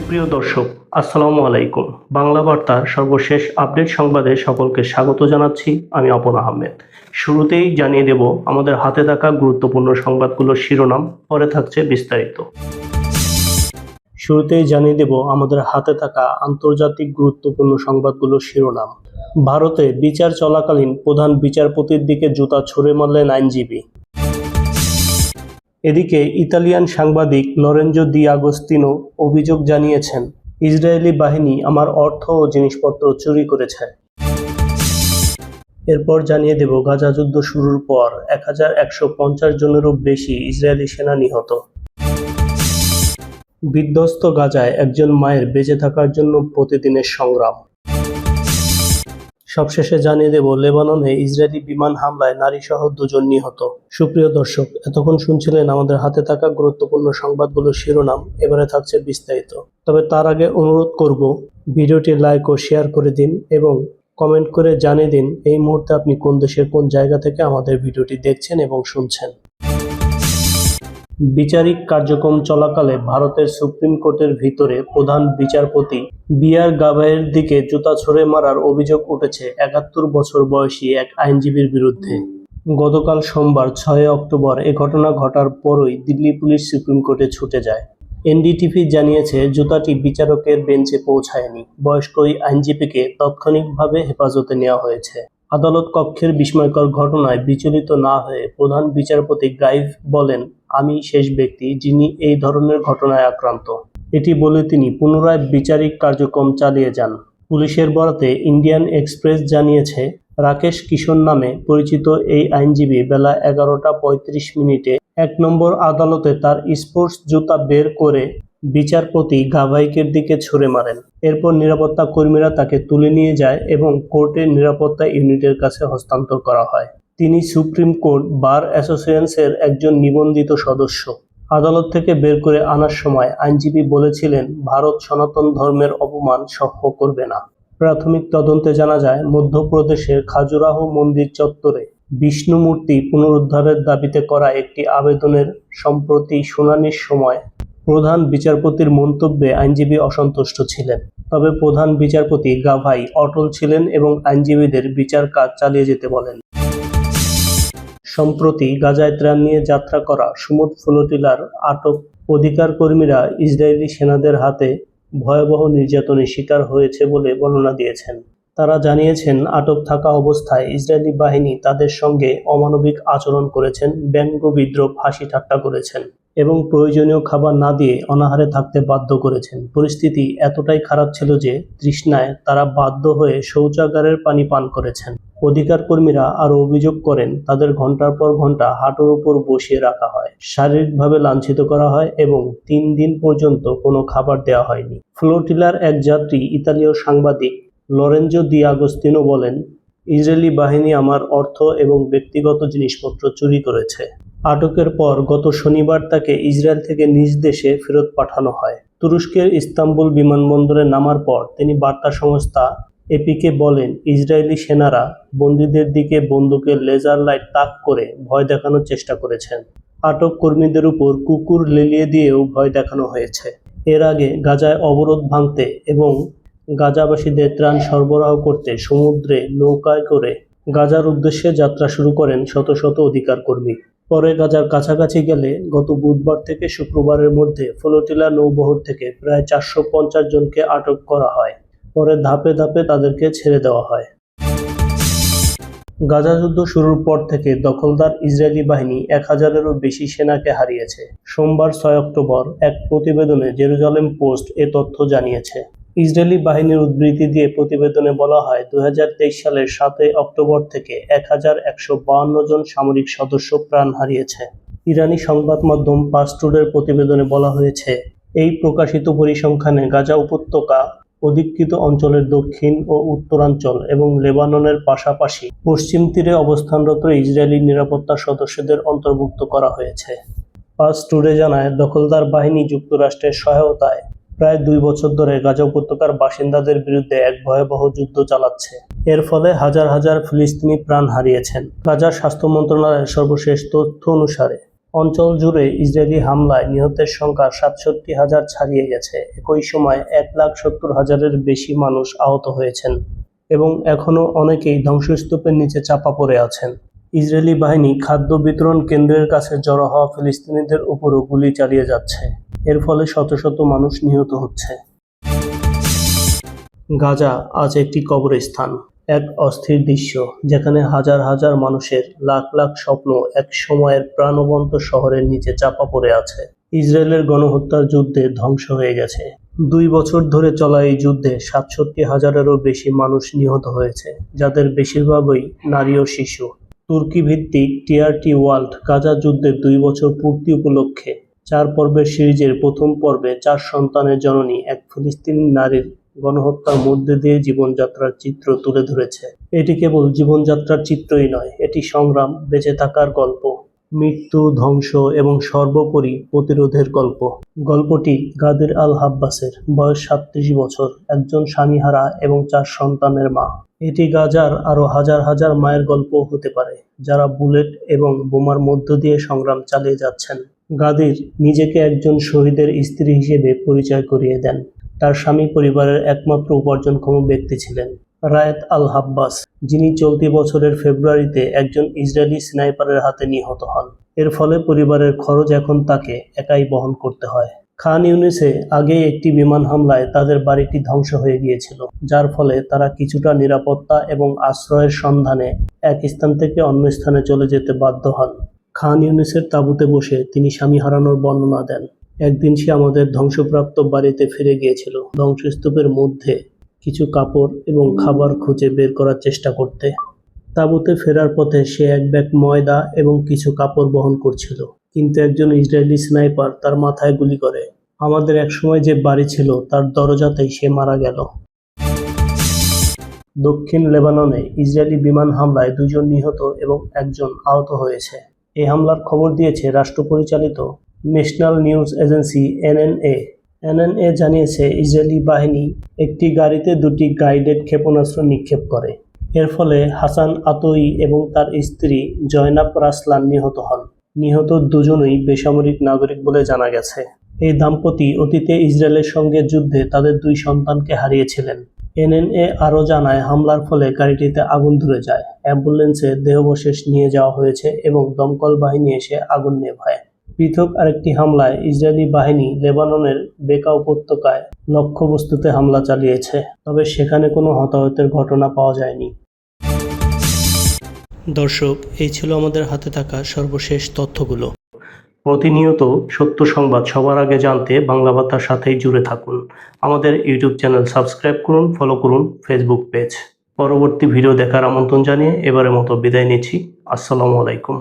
সুপ্রিয় দর্শক, আসসালামু আলাইকুম। বাংলা বার্তার সর্বশেষ আপডেট সংবাদে সকলকে স্বাগত জানাচ্ছি। আমি আপন আহমেদ। শুরুতেই জানিয়ে দেব আমাদের হাতে থাকা গুরুত্বপূর্ণ সংবাদগুলোর শিরোনাম, পরে থাকছে বিস্তারিত। শুরুতেই জানিয়ে দেব আমাদের হাতে থাকা আন্তর্জাতিক গুরুত্বপূর্ণ সংবাদগুলোর শিরোনাম। ভারতে বিচার চলাকালীন প্রধান বিচারপতির দিকে জুতা ছুঁড়ে মারলেন আইনজীবী। এদিকে ইতালিয়ান সাংবাদিক লরেঞ্জো দি আগস্তিনো অভিযোগ জানিয়েছেন, ইসরায়েলি বাহিনী আমার অর্থ ও জিনিসপত্র চুরি করেছে। এরপর জানিয়ে দেব গাজা যুদ্ধ শুরুর পর 1150 জনেরও বেশি ইসরায়েলি সেনা নিহত। বিধ্বস্ত গাজায় একজন মায়ের বেঁচে থাকার জন্য প্রতিদিনের সংগ্রাম। সবশেষে জানিয়ে দেব লেবাননে ইসরায়েলি বিমান হামলায় নারীসহ 2 জন নিহত। সুপ্রিয় দর্শক, এতক্ষণ শুনছিলেন আমাদের হাতে থাকা গুরুত্বপূর্ণ সংবাদগুলোর শিরোনাম। এবারে থাকছে বিস্তারিত। তবে তার আগে অনুরোধ করব, ভিডিওটি লাইক ও শেয়ার করে দিন এবং কমেন্ট করে জানিয়ে দিন এই মুহূর্তে আপনি কোন দেশের কোন জায়গা থেকে আমাদের ভিডিওটি দেখছেন এবং শুনছেন। বিচারিক কার্যক্রম চলাকালে ভারতের সুপ্রিম কোর্টের ভিতরে প্রধান বিচারপতি বি.আর. গাভাইয়ের দিকে জুতা ছুঁড়ে মারার অভিযোগ উঠেছে 71 বছর বয়সী এক আইনজীবীর বিরুদ্ধে। গতকাল সোমবার 6 অক্টোবর এ ঘটনা ঘটার পরই দিল্লি পুলিশ সুপ্রিম কোর্টে ছুটে যায়। এনডিটিভি জানিয়েছে, জুতাটি বিচারকের বেঞ্চে পৌঁছায়নি। বয়স্ক ওই আইনজীবীকে তাৎক্ষণিকভাবে হেফাজতে নেওয়া হয়েছে। আদালত কক্ষের বিস্ময়কর ঘটনায় বিচলিত না হয়ে প্রধান বিচারপতি গাইভ বলেন, আমি শেষ ব্যক্তি যিনি এই ধরনের ঘটনায় আক্রান্ত। এটি বলে তিনি পুনরায় বিচারিক কার্যক্রম চালিয়ে যান। পুলিশের বরাতে ইন্ডিয়ান এক্সপ্রেস জানিয়েছে, রাকেশ কিশোর নামে পরিচিত এই আইনজীবী বেলা 11:35 1 নম্বর আদালতে তার স্পোর্টস জুতা বের করে বিচারপতি গাভাইকের দিকে ছুঁড়ে মারেন। এরপর নিরাপত্তা কর্মীরা তাকে তুলে নিয়ে যায় এবং কোর্টের নিরাপত্তা ইউনিটের কাছে হস্তান্তর করা হয়। তিনি সুপ্রিম কোর্ট বার অ্যাসোসিয়েশনের একজন নিবন্ধিত সদস্য। আদালত থেকে বের করে আনার সময় আইনজীবী বলেছিলেন, ভারত সনাতন ধর্মের অপমান সহ্য করবে না। প্রাথমিক তদন্তে জানা যায়, মধ্যপ্রদেশের খাজুরাহো মন্দির চত্বরে বিষ্ণু মূর্তি পুনরুদ্ধারের দাবিতে করা একটি আবেদনের সম্প্রতি শুনানির সময় প্রধান বিচারপতির মন্তব্যে আইনজীবী অসন্তুষ্ট ছিলেন। তবে প্রধান বিচারপতি গাভাই অটল ছিলেন এবং আইনজীবীদের বিচার কাজ চালিয়ে যেতে বলেন। সম্প্রতি গাজায় ত্রাণ নিয়ে যাত্রা করা সমুদ ফ্লোটিলার আটক অধিকার কর্মীরা ইসরায়েলি সেনাদের হাতে ভয়াবহ নির্যাতনের শিকার হয়েছে বলে বর্ণনা দিয়েছেন। তারা জানিয়েছেন, আটক থাকা অবস্থায় ইসরায়েলি বাহিনী তাদের সঙ্গে অমানবিক আচরণ করেছেন, ব্যঙ্গ বিদ্রূপ হাসি ঠাট্টা করেছেন এবং প্রয়োজনীয় খাবার না দিয়ে অনাহারে থাকতে বাধ্য করেছেন। পরিস্থিতি এতটাই খারাপ ছিল যে তৃষ্ণায় তারা বাধ্য হয়ে শৌচাগারের পানি পান করেছেন। অধিকার কর্মীরা আরও অভিযোগ করেন, তাদের ঘন্টার পর ঘন্টা হাঁটুর উপর বসিয়ে রাখা হয়, শারীরিকভাবে লাঞ্ছিত করা হয় এবং 3 দিন পর্যন্ত কোনো খাবার দেওয়া হয়নি। ফ্লোটিলার এক যাত্রী ইতালীয় সাংবাদিক লরেঞ্জো দি আগস্তিনো বলেন, ইসরায়েলি বাহিনী আমার অর্থ এবং ব্যক্তিগত জিনিসপত্র চুরি করেছে। আটকের পর গত শনিবার তাকে ইসরায়েল থেকে নিজ দেশে ফেরত পাঠানো হয়। তুরস্কের ইস্তাম্বুল বিমানবন্দরে নামার পর তিনি বার্তা সংস্থা এপিকে বলেন, ইসরায়েলি সেনারা বন্দীদের দিকে বন্দুকের লেজার লাইট তাক করে ভয় দেখানোর চেষ্টা করেছেন। আটক কর্মীদের উপর কুকুর লেলিয়ে দিয়েও ভয় দেখানো হয়েছে। এর আগে গাজায় অবরোধ ভাঙতে এবং গাজাবাসীদের ত্রাণ সরবরাহ করতে সমুদ্রে নৌকায় করে গাজার উদ্দেশ্যে যাত্রা শুরু করেন শত শত অধিকার কর্মী। পরে গাজার কাছাকাছি গেলে গত বুধবার থেকে শুক্রবারের মধ্যে ফ্লোটিলা নৌবহর থেকে প্রায় 450 জনকে আটক করা হয়। পরে ধাপে ধাপে তাদেরকে ছেড়ে দেওয়া হয়। গাজা যুদ্ধ শুরুর পর থেকে দখলদার ইসরায়েলি বাহিনী 1000-এরও বেশি সেনাকে হারিয়েছে। সোমবার 6 অক্টোবর এক প্রতিবেদনে জেরুজালেম পোস্ট এ তথ্য জানিয়েছে। ইসরায়েলি বাহিনীর উদ্ধৃতি দিয়ে প্রতিবেদনে বলা হয়, 2023 সালের 7 অক্টোবর থেকে 1152 জন সামরিক সদস্য প্রাণ হারিয়েছে। ইরানি সংবাদ মাধ্যম পাস টুডের প্রতিবেদনে বলা হয়েছে, এই প্রকাশিত পরিসংখ্যানে গাজা উপত্যকা, অধিকৃত অঞ্চলের দক্ষিণ ও উত্তরাঞ্চল এবং লেবাননের পাশাপাশি পশ্চিম তীরে অবস্থানরত ইসরায়েলি নিরাপত্তা সদস্যদের অন্তর্ভুক্ত করা হয়েছে। পাস টুডে জানায়, দখলদার বাহিনী যুক্তরাষ্ট্রের সহায়তায় প্রায় 2 বছর ধরে গাজা উপত্যকার বাসিন্দাদের বিরুদ্ধে এক ভয়াবহ যুদ্ধ চালাচ্ছে। এর ফলে হাজার হাজার ফিলিস্তিনি প্রাণ হারিয়েছেন। গাজার স্বাস্থ্য মন্ত্রণালয়ের সর্বশেষ তথ্য অনুসারে অঞ্চল জুড়ে ইসরায়েলি হামলায় নিহতের সংখ্যা ৬৭,০০০ ছাড়িয়ে গেছে। একই সময় ১,৭০,০০০-এর বেশি মানুষ আহত হয়েছেন এবং এখনও অনেকেই ধ্বংসস্তূপের নিচে চাপা পড়ে আছেন। ইসরায়েলি বাহিনী খাদ্য বিতরণ কেন্দ্রের কাছে জড়ো হওয়া ফিলিস্তিনিদের উপরও গুলি চালিয়ে যাচ্ছে। এর ফলে শত শত মানুষ নিহত হচ্ছে। গাজা আজ একটি কবরস্থান, এক অস্থির দৃশ্য যেখানে হাজার হাজার মানুষের লাখ লাখ স্বপ্ন এক সময়ের প্রাণবন্ত শহরের নিচে চাপা পড়ে আছে। ইসরায়েলের গণহত্যার যুদ্ধে ধ্বংস হয়ে গেছে। 2 বছর ধরে চলা এই যুদ্ধে ৬৭,০০০-এরও বেশি মানুষ নিহত হয়েছে, যাদের বেশিরভাগই নারী ও শিশু। তুর্কি ভিত্তিক টিআরটি ওয়ার্ল্ড গাজা যুদ্ধের 2 বছর পূর্তি উপলক্ষে 4 পর্বের সিরিজের প্রথম পর্বে 4 সন্তানের জননী এক ফিলিস্তিনি নারীর গণহত্যার মধ্যে দিয়ে জীবনযাত্রার চিত্র তুলে ধরেছে। এটি কেবল জীবনযাত্রার চিত্রই নয়, এটি সংগ্রাম, বেঁচে থাকার গল্প, মৃত্যু, ধ্বংস এবং সর্বোপরি প্রতিরোধের গল্প। গল্পটি গাদির আল হাব্বাসের, বয়স 37 বছর, একজন স্বামীহারা এবং 4 সন্তানের মা। এটি গাজার আরও হাজার হাজার মায়ের গল্প হতে পারে, যারা বুলেট এবং বোমার মধ্য দিয়ে সংগ্রাম চালিয়ে যাচ্ছেন। গাদির নিজেকে একজন শহীদের স্ত্রী হিসেবে পরিচয় করিয়ে দেন। তার স্বামী পরিবারের একমাত্র উপার্জনক্ষম ব্যক্তি ছিলেন, রায়েত আল হাব্বাস, যিনি চলতি বছরের ফেব্রুয়ারিতে একজন ইসরায়েলি স্নাইপারের হাতে নিহত হন। এর ফলে পরিবারের খরচ এখন তাকে একাই বহন করতে হয়। খান ইউনিসে আগেই একটি বিমান হামলায় তাদের বাড়িটি ধ্বংস হয়ে গিয়েছিল, যার ফলে তারা কিছুটা নিরাপত্তা এবং আশ্রয়ের সন্ধানে এক স্থান থেকে অন্য স্থানে চলে যেতে বাধ্য হন। খান ইউনিসের তাঁবুতে বসে তিনি স্বামী হারানোর বর্ণনা দেন। একদিন সে আমাদের ধ্বংসপ্রাপ্ত বাড়িতে ফিরে গিয়েছিল, ধ্বংসস্তূপের মধ্যে কিছু কাপড় এবং খাবার খুঁজে বের করার চেষ্টা করতে। তাঁবুতে ফেরার পথে সে এক ব্যাগ ময়দা এবং কিছু কাপড় বহন করছিল, কিন্তু একজন ইসরায়েলি স্নাইপার তার মাথায় গুলি করে। আমাদের একসময় যে বাড়ি ছিল তার দরজাতেই সে মারা গেল। দক্ষিণ লেবাননে ইসরায়েলি বিমান হামলায় 2 জন নিহত এবং 1 জন আহত হয়েছে। এই হামলার খবর দিয়েছে রাষ্ট্র পরিচালিত national news agency NNA. NNA জানিয়েছে ইসরায়েলি বাহিনী একটি গাড়িতে 2টি গাইডেড ক্ষেপণাস্ত্র নিক্ষেপ করে। এর ফলে হাসান আতই এবং তার স্ত্রী জয়নাব রাসলান নিহত হন। নিহত 2 জনই বেসামরিক নাগরিক বলে জানা গেছে। এই দম্পতি অতীতে ইসরায়েলের সঙ্গে যুদ্ধে তাদের 2 সন্তানকে হারিয়েছিলেন। এনএনএ আরও জানায়, হামলার ফলে গাড়িটিতে আগুন ধরে যায়। অ্যাম্বুলেন্সে দেহাবশেষ নিয়ে যাওয়া হয়েছে এবং দমকল বাহিনী এসে আগুন নেভায়। পৃথক আরেকটি হামলায় ইসরায়েলি বাহিনী লেবাননের বেকা উপত্যকায় লক্ষ্যবস্তুতে হামলা চালিয়েছে, তবে সেখানে কোনো হতাহতের ঘটনা পাওয়া যায়নি। দর্শক, এই ছিল আমাদের হাতে থাকা সর্বশেষ তথ্যগুলো। প্রতিনিয়ত সত্য সংবাদ সবার আগে জানতে বাংলা বার্তার সাথেই জুড়ে থাকুন। আমাদের ইউটিউব চ্যানেল সাবস্ক্রাইব করুন, ফলো করুন ফেসবুক পেজ। পরবর্তী ভিডিও দেখার আমন্ত্রণ জানিয়ে এবারের মতো বিদায় নিচ্ছি। আসসালামু আলাইকুম।